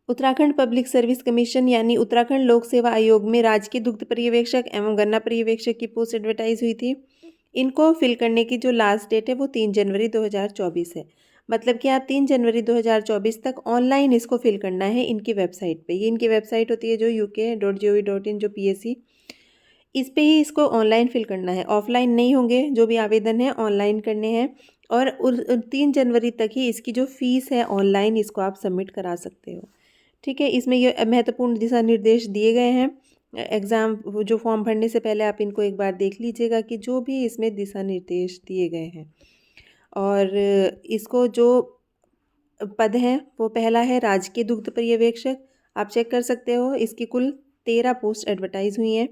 Uttarakhand public service commission यानी उत्तराखंड लोक सेवा आयोग में राजकीय दुग्ध पर्यवेक्षक एवं गन्ना पर्यवेक्षक की पोस्ट एडवर्टाइज हुई थी। इनको फिल करने की जो लास्ट डेट है वो 3 जनवरी 2024 है। मतलब कि आप 3 जनवरी 2024 तक ऑनलाइन इसको फिल करना है इनकी वेबसाइट पे। ये इनकी वेबसाइट होती है जो uk.gov.in जो PSC, इस पे ही इसको ऑनलाइन फिल करना है। ऑफलाइन नहीं होंगे, जो भी आवेदन है ऑनलाइन करने हैं। और 3 जनवरी तक ही इसकी जो फीस है ऑनलाइन इसको आप सबमिट करा सकते हो। ठीक है, इसमें ये महत्वपूर्ण दिशा निर्देश दिए गए हैं। एग्ज़ाम जो फॉर्म भरने से पहले आप इनको एक बार देख लीजिएगा कि जो भी इसमें दिशा निर्देश दिए गए हैं। और इसको जो पद है वो पहला है राजकीय दुग्ध पर्यवेक्षक। आप चेक कर सकते हो, इसकी कुल 13 पोस्ट एडवर्टाइज हुई हैं।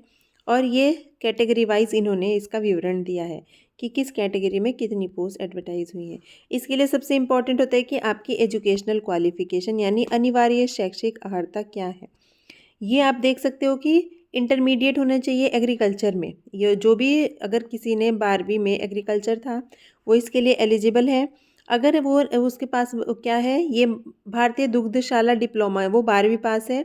और ये कैटेगरी वाइज इन्होंने इसका विवरण दिया है कि किस कैटेगरी में कितनी पोस्ट एडवर्टाइज हुई हैं। इसके लिए सबसे इम्पॉर्टेंट होता है कि आपकी एजुकेशनल क्वालिफिकेशन यानी अनिवार्य शैक्षिक अर्हता क्या है। ये आप देख सकते हो कि इंटरमीडिएट होना चाहिए एग्रीकल्चर में। ये जो भी, अगर किसी ने 12वीं में एग्रीकल्चर था वो इसके लिए एलिजिबल है। अगर वो उसके पास क्या है, ये भारतीय दुग्धशाला डिप्लोमा है, वो 12वीं पास है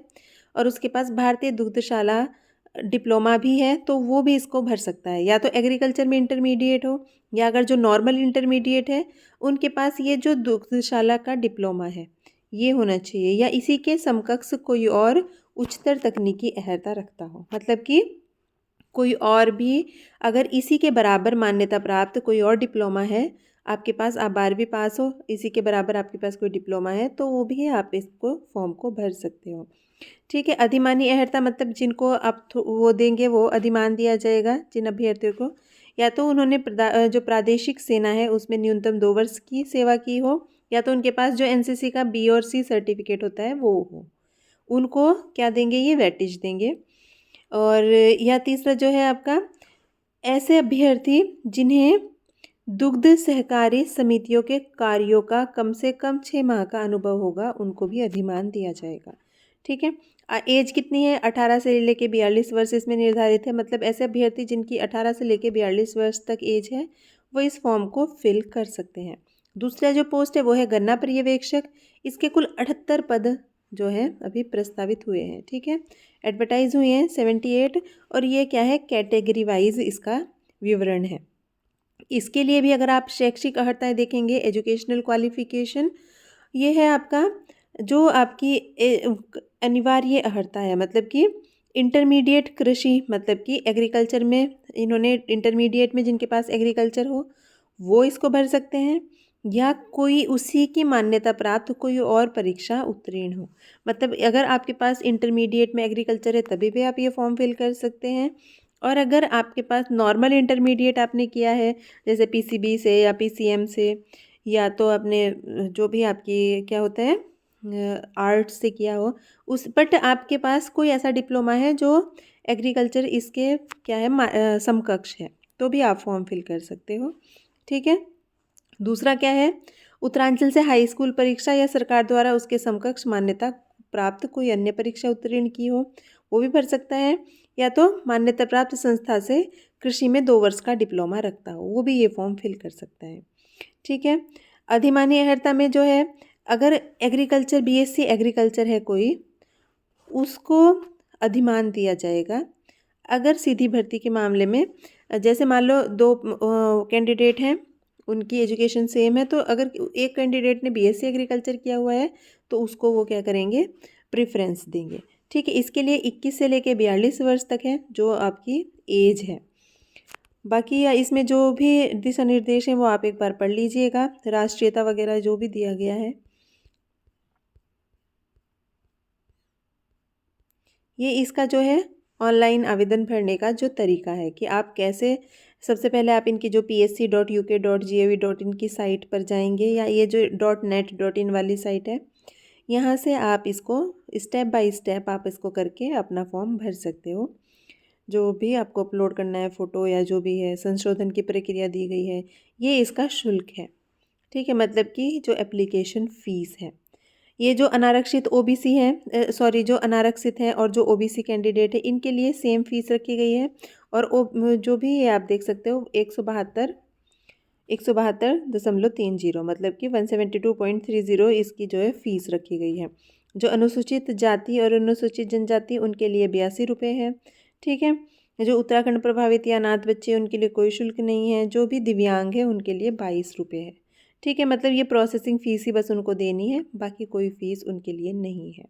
और उसके पास भारतीय दुग्धशाला डिप्लोमा भी है, तो वो भी इसको भर सकता है। या तो एग्रीकल्चर में इंटरमीडिएट हो, या अगर जो नॉर्मल इंटरमीडिएट है उनके पास ये जो दुग्धशाला का डिप्लोमा है ये होना चाहिए, या इसी के समकक्ष कोई और उच्चतर तकनीकी अहर्ता रखता हो। मतलब कि कोई और भी अगर इसी के बराबर मान्यता प्राप्त कोई और डिप्लोमा है आपके पास, आप 12वीं पास हो, इसी के बराबर आपके पास कोई डिप्लोमा है, तो वो भी आप इसको फॉर्म को भर सकते हो। ठीक है, अधिमानी अहर्ता मतलब जिनको आप वो देंगे वो अधिमान दिया जाएगा जिन अभ्यर्थियों को, या तो उन्होंने जो प्रादेशिक सेना है उसमें न्यूनतम 2 वर्ष की सेवा की हो, या तो उनके पास जो NCC का B और C सर्टिफिकेट होता है वो हो। उनको क्या देंगे, ये वेटेज देंगे। और या तीसरा जो है आपका, ऐसे अभ्यर्थी जिन्हें दुग्ध सहकारी समितियों के कार्यों का कम से कम 6 माह का अनुभव होगा उनको भी अधिमान दिया जाएगा। ठीक है, एज कितनी है, 18 से लेके 42 वर्ष इसमें निर्धारित है। मतलब ऐसे अभ्यर्थी जिनकी 18 से लेके 42 वर्ष तक एज है वो इस फॉर्म को फिल कर सकते हैं। दूसरा जो पोस्ट है वो है गन्ना पर्यवेक्षक। इसके कुल 78 पद जो है अभी प्रस्तावित हुए हैं। ठीक है, एडवर्टाइज हुए हैं 78। और ये क्या है, कैटेगरी वाइज इसका विवरण है। इसके लिए भी अगर आप शैक्षिक अर्हताएं देखेंगे, एजुकेशनल क्वालिफिकेशन, ये है आपका जो आपकी अनिवार्य अर्हता है। मतलब कि इंटरमीडिएट कृषि, मतलब कि एग्रीकल्चर में इन्होंने इंटरमीडिएट में जिनके पास एग्रीकल्चर हो वो इसको भर सकते हैं, या कोई उसी की मान्यता प्राप्त कोई और परीक्षा उत्तीर्ण हो। मतलब अगर आपके पास इंटरमीडिएट में एग्रीकल्चर है तभी भी आप ये फॉर्म फिल कर सकते हैं। और अगर आपके पास नॉर्मल इंटरमीडिएट आपने किया है, जैसे PCB से या PCM से, या तो अपने जो भी आपकी क्या होता है आर्ट से किया हो उस, बट आपके पास कोई ऐसा डिप्लोमा है जो एग्रीकल्चर इसके क्या है समकक्ष है, तो भी आप फॉर्म फिल कर सकते हो। ठीक है, दूसरा क्या है, उत्तरांचल से हाई स्कूल परीक्षा या सरकार द्वारा उसके समकक्ष मान्यता प्राप्त कोई अन्य परीक्षा उत्तीर्ण की हो वो भी भर सकता है, या तो मान्यता प्राप्त संस्था से कृषि में 2 वर्ष का डिप्लोमा रखता हो वो भी ये फॉर्म फिल कर सकता है। ठीक है, अधिमानी अर्हता में जो है, अगर एग्रीकल्चर BSc एग्रीकल्चर है कोई, उसको अधिमान दिया जाएगा। अगर सीधी भर्ती के मामले में, जैसे मान लो 2 कैंडिडेट हैं, उनकी एजुकेशन सेम है, तो अगर एक कैंडिडेट ने BSc एग्रीकल्चर किया हुआ है तो उसको वो क्या करेंगे, प्रेफरेंस देंगे। ठीक है, इसके लिए 21 से लेके 42 वर्ष तक है जो आपकी एज है। बाकी या इसमें जो भी दिशा निर्देश हैं वो आप एक बार पढ़ लीजिएगा, राष्ट्रीयता वगैरह जो भी दिया गया है। ये इसका जो है ऑनलाइन आवेदन भरने का जो तरीका है कि आप कैसे, सबसे पहले आप इनकी जो psc.uk.gov.in की साइट पर जाएंगे, या ये जो .net.in वाली साइट है, यहाँ से आप इसको स्टेप बाय स्टेप आप इसको करके अपना फॉर्म भर सकते हो। जो भी आपको अपलोड करना है, फ़ोटो या जो भी है, संशोधन की प्रक्रिया दी गई है, ये इसका शुल्क है। ठीक है, मतलब कि जो एप्लीकेशन फ़ीस है। ये जो अनारक्षित OBC हैं, सॉरी जो अनारक्षित हैं और जो OBC कैंडिडेट है इनके लिए सेम फीस रखी गई है। और जो भी ये आप देख सकते हो 172.30 मतलब कि 172.30 इसकी जो है फ़ीस रखी गई है। जो अनुसूचित जाति और अनुसूचित जनजाति उनके लिए 82 रुपये है। ठीक है। जो उत्तराखंड प्रभावित या अनाथ बच्चे उनके लिए कोई शुल्क नहीं है। जो भी दिव्यांग है उनके लिए 22 रुपये है। ठीक है, मतलब ये प्रोसेसिंग फ़ीस ही बस उनको देनी है, बाकी कोई फ़ीस उनके लिए नहीं है।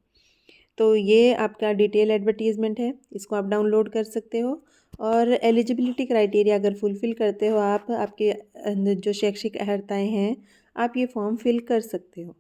तो ये आपका डिटेल एडवर्टीज़मेंट है, इसको आप डाउनलोड कर सकते हो। और एलिजिबिलिटी क्राइटेरिया अगर फुलफ़िल करते हो आप, आपके जो शैक्षिक अर्हताएँ हैं, आप ये फॉर्म फिल कर सकते हो।